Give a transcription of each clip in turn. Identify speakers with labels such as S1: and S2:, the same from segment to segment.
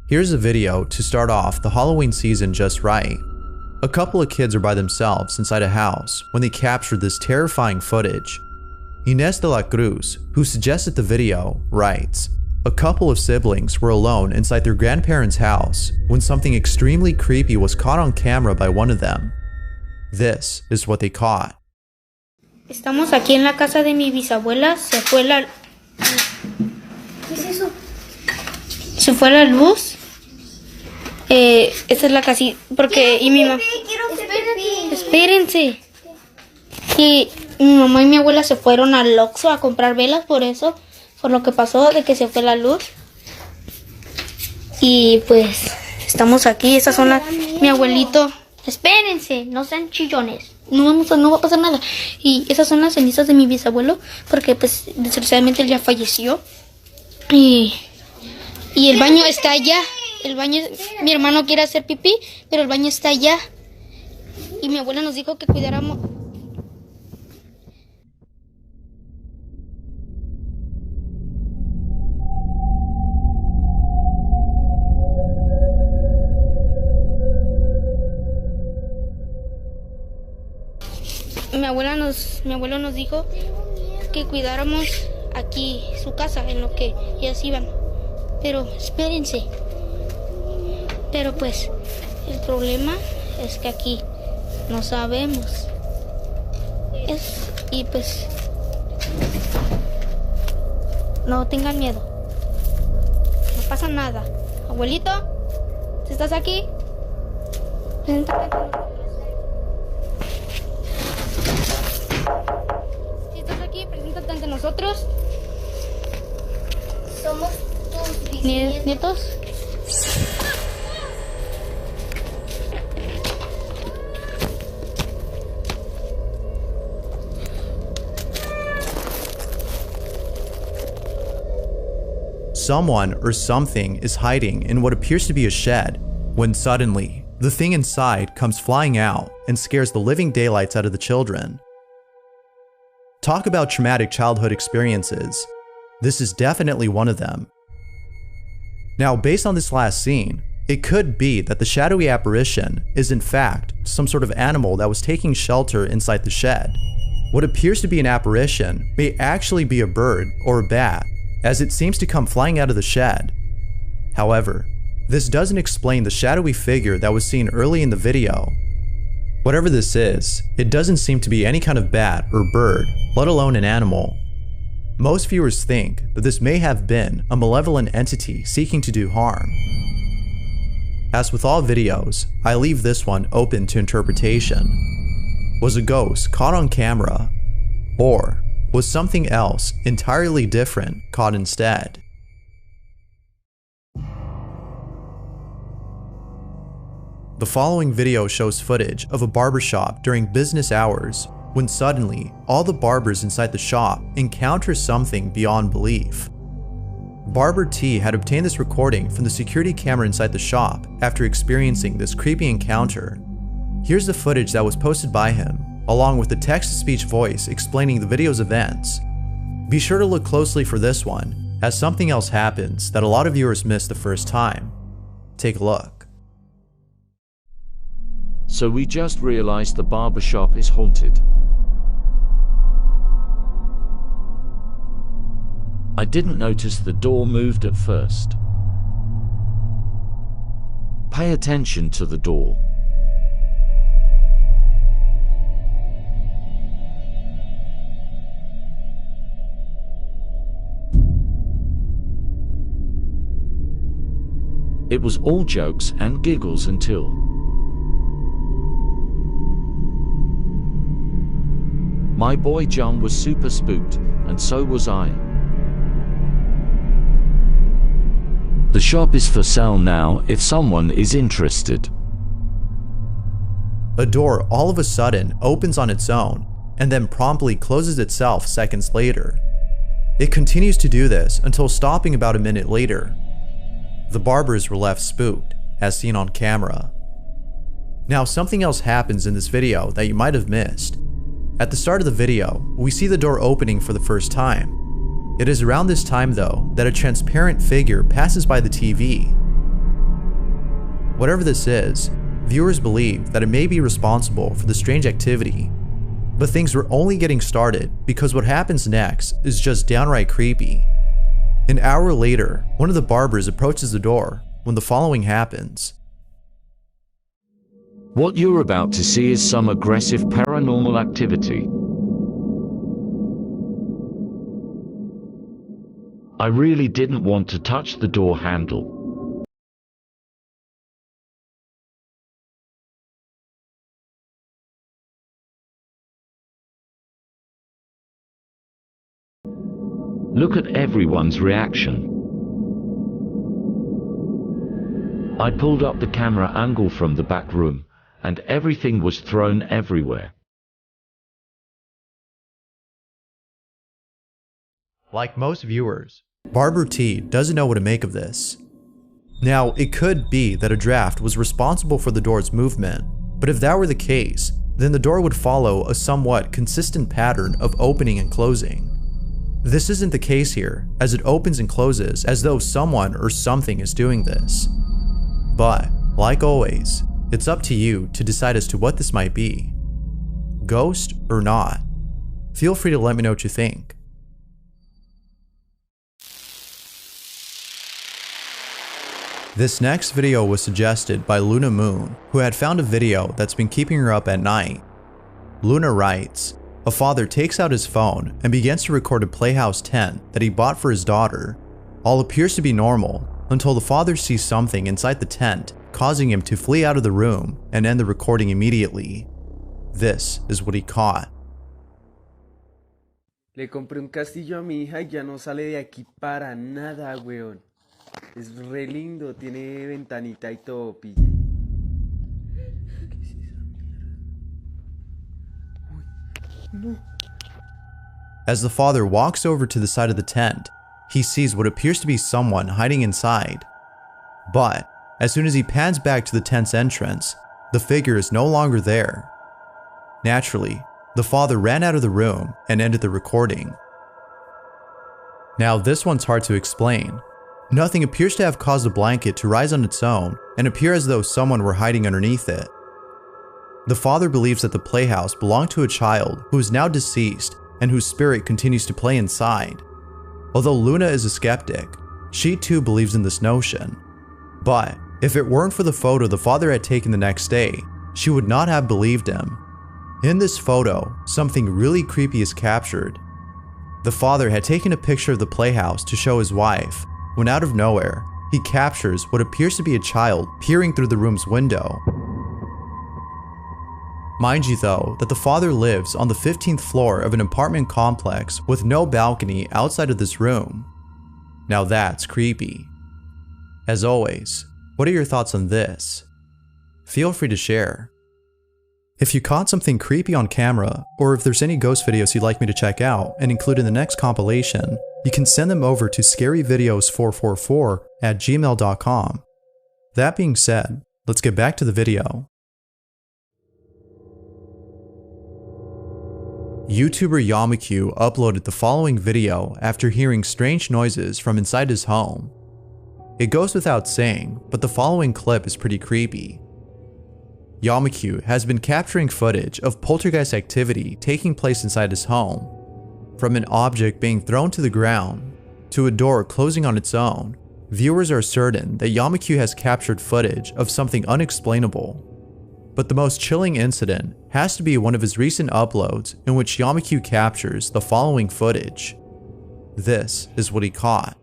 S1: Here's a video to start off the Halloween season just right. A couple of kids are by themselves inside a house when they captured this terrifying footage. Inés de la Cruz, who suggested the video, writes, "A couple of siblings were alone inside their grandparents' house when something extremely creepy was caught on camera by one of them. This is what they caught."
S2: Estamos aquí en la casa de mi bisabuela. Se fue la... ¿Qué es eso? Se fue la luz. Esta es la casita. Porque... Y mi mamá... Espérense. Y mi mamá y mi abuela se fueron al Oxxo a comprar velas por eso. Por lo que pasó de que se fue la luz. Y pues... Estamos aquí. Estas son las... Mi abuelito... Espérense, no sean chillones. No va a pasar nada. Y esas son las cenizas de mi bisabuelo. Porque pues desgraciadamente él ya falleció. Y el baño está allá. El baño, mi hermano quiere hacer pipí, pero el baño está allá. Y mi abuela nos dijo que cuidáramos. Mi abuelo nos dijo que cuidáramos aquí su casa en lo que ellas iban. Pero espérense. Pero pues el problema es que aquí no sabemos. Y pues no tengan miedo. No pasa nada. Abuelito, ¿si estás aquí? Preséntate con nosotros. Si estás aquí, preséntate ante nosotros.
S3: Somos tus
S2: ¿Nietos?
S1: Someone or something is hiding in what appears to be a shed, when suddenly, the thing inside comes flying out and scares the living daylights out of the children. Talk about traumatic childhood experiences. This is definitely one of them. Now, based on this last scene, it could be that the shadowy apparition is in fact some sort of animal that was taking shelter inside the shed. What appears to be an apparition may actually be a bird or a bat, as it seems to come flying out of the shed. However, this doesn't explain the shadowy figure that was seen early in the video. Whatever this is, it doesn't seem to be any kind of bat or bird, let alone an animal. Most viewers think that this may have been a malevolent entity seeking to do harm. As with all videos, I leave this one open to interpretation. Was a ghost caught on camera? Or was something else entirely different caught instead? The following video shows footage of a barbershop during business hours when suddenly all the barbers inside the shop encounter something beyond belief. Barber T had obtained this recording from the security camera inside the shop after experiencing this creepy encounter. Here's the footage that was posted by him, along with the text-to-speech voice explaining the video's events. Be sure to look closely for this one, as something else happens that a lot of viewers missed the first time. Take a look.
S4: So we just realized the barbershop is haunted. I didn't notice the door moved at first. Pay attention to the door. It was all jokes and giggles until my boy John was super spooked, and so was I. The shop is for sale now if someone is interested.
S1: A door all of a sudden opens on its own and then promptly closes itself seconds later. It continues to do this until stopping about a minute later. The barbers were left spooked, as seen on camera. Now, something else happens in this video that you might have missed. At the start of the video, we see the door opening for the first time. It is around this time though that a transparent figure passes by the TV. Whatever this is, viewers believe that it may be responsible for the strange activity. But things were only getting started because what happens next is just downright creepy. An hour later, one of the barbers approaches the door when the following happens.
S4: What you're about to see is some aggressive paranormal activity. I really didn't want to touch the door handle. Look at everyone's reaction. I pulled up the camera angle from the back room, and everything was thrown everywhere.
S1: Like most viewers, Barber T doesn't know what to make of this. Now, it could be that a draft was responsible for the door's movement, but if that were the case, then the door would follow a somewhat consistent pattern of opening and closing. This isn't the case here, as it opens and closes as though someone or something is doing this. But, like always, it's up to you to decide as to what this might be. Ghost or not. Feel free to let me know what you think. This next video was suggested by Luna Moon, who had found a video that's been keeping her up at night. Luna writes, a father takes out his phone and begins to record a Playhouse tent that he bought for his daughter. All appears to be normal until the father sees something inside the tent, causing him to flee out of the room and end the recording immediately. This is what he caught.
S3: Le compré un castillo a mi hija y ya no sale de aquí para nada, weón. Es re lindo, tiene ventanita y todo, pille. ¿Qué es esa mierda? Uy, no.
S1: As the father walks over to the side of the tent, he sees what appears to be someone hiding inside. But as soon as he pans back to the tent's entrance, the figure is no longer there. Naturally, the father ran out of the room and ended the recording. Now, this one's hard to explain. Nothing appears to have caused the blanket to rise on its own and appear as though someone were hiding underneath it. The father believes that the playhouse belonged to a child who is now deceased and whose spirit continues to play inside. Although Luna is a skeptic, she too believes in this notion. But if it weren't for the photo the father had taken the next day, she would not have believed him. In this photo, something really creepy is captured. The father had taken a picture of the playhouse to show his wife, when out of nowhere, he captures what appears to be a child peering through the room's window. Mind you though, that the father lives on the 15th floor of an apartment complex with no balcony outside of this room. Now that's creepy. As always, what are your thoughts on this? Feel free to share. If you caught something creepy on camera, or if there's any ghost videos you'd like me to check out and include in the next compilation, you can send them over to scaryvideos444@gmail.com. That being said, let's get back to the video. YouTuber Yamaku uploaded the following video after hearing strange noises from inside his home. It goes without saying, but the following clip is pretty creepy. Yamaku has been capturing footage of poltergeist activity taking place inside his home. From an object being thrown to the ground, to a door closing on its own, viewers are certain that Yamaku has captured footage of something unexplainable. But the most chilling incident has to be one of his recent uploads in which Yamaku captures the following footage. This is what he caught.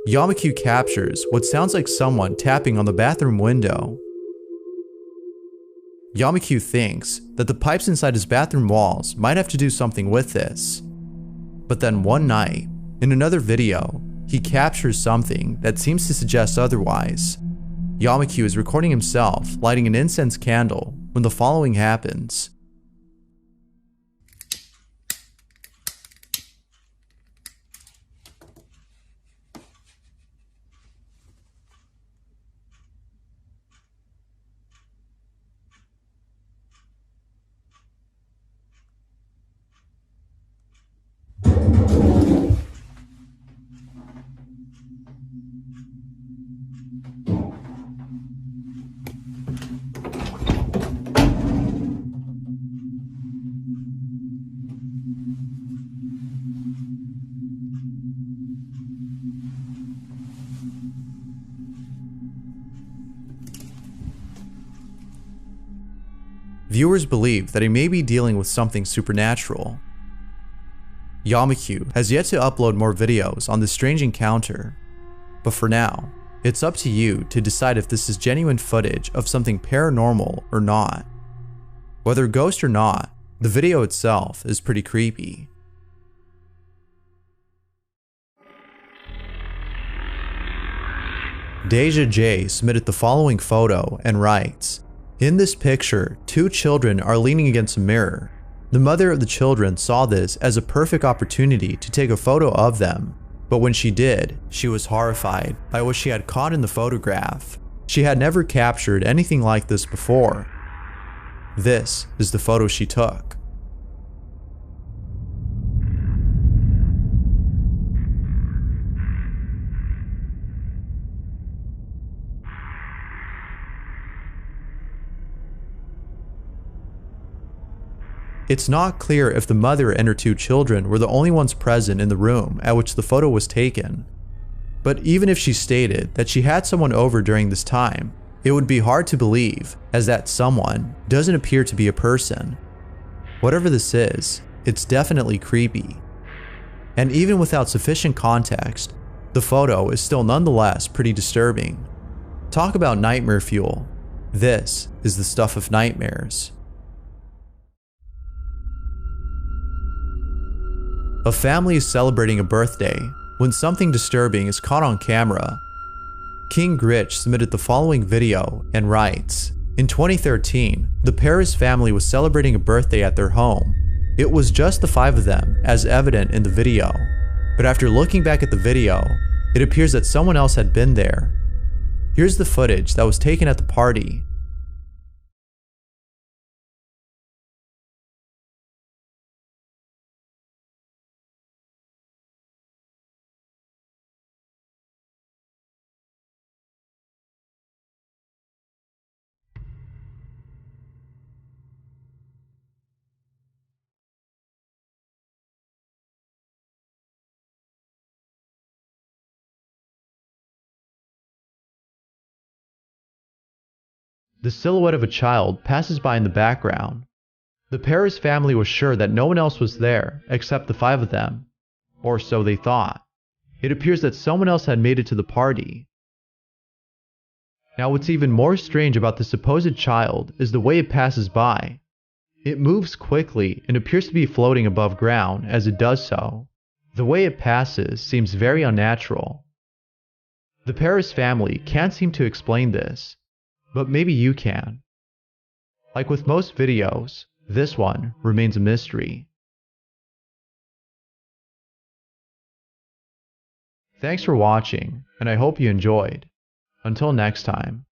S1: Yamaku captures what sounds like someone tapping on the bathroom window. Yamaku thinks that the pipes inside his bathroom walls might have to do something with this. But then one night, in another video, he captures something that seems to suggest otherwise. Yamaku is recording himself lighting an incense candle when the following happens. Viewers believe that he may be dealing with something supernatural. Yamaku has yet to upload more videos on this strange encounter, but for now, it's up to you to decide if this is genuine footage of something paranormal or not. Whether a ghost or not, the video itself is pretty creepy. Deja J submitted the following photo and writes, "In this picture, two children are leaning against a mirror. The mother of the children saw this as a perfect opportunity to take a photo of them, but when she did, she was horrified by what she had caught in the photograph. She had never captured anything like this before. This is the photo she took." It's not clear if the mother and her two children were the only ones present in the room at which the photo was taken. But even if she stated that she had someone over during this time, it would be hard to believe, as that someone doesn't appear to be a person. Whatever this is, it's definitely creepy. And even without sufficient context, the photo is still nonetheless pretty disturbing. Talk about nightmare fuel. This is the stuff of nightmares. A family is celebrating a birthday when something disturbing is caught on camera. King Gritch submitted the following video and writes, "In 2013, the Paris family was celebrating a birthday at their home. It was just the 5 of them, as evident in the video. But after looking back at the video, it appears that someone else had been there. Here's the footage that was taken at the party." The silhouette of a child passes by in the background. The Paris family was sure that no one else was there except the 5 of them, or so they thought. It appears that someone else had made it to the party. Now what's even more strange about the supposed child is the way it passes by. It moves quickly and appears to be floating above ground as it does so. The way it passes seems very unnatural. The Paris family can't seem to explain this, but maybe you can. Like with most videos, this one remains a mystery. Thanks for watching, and I hope you enjoyed. Until next time.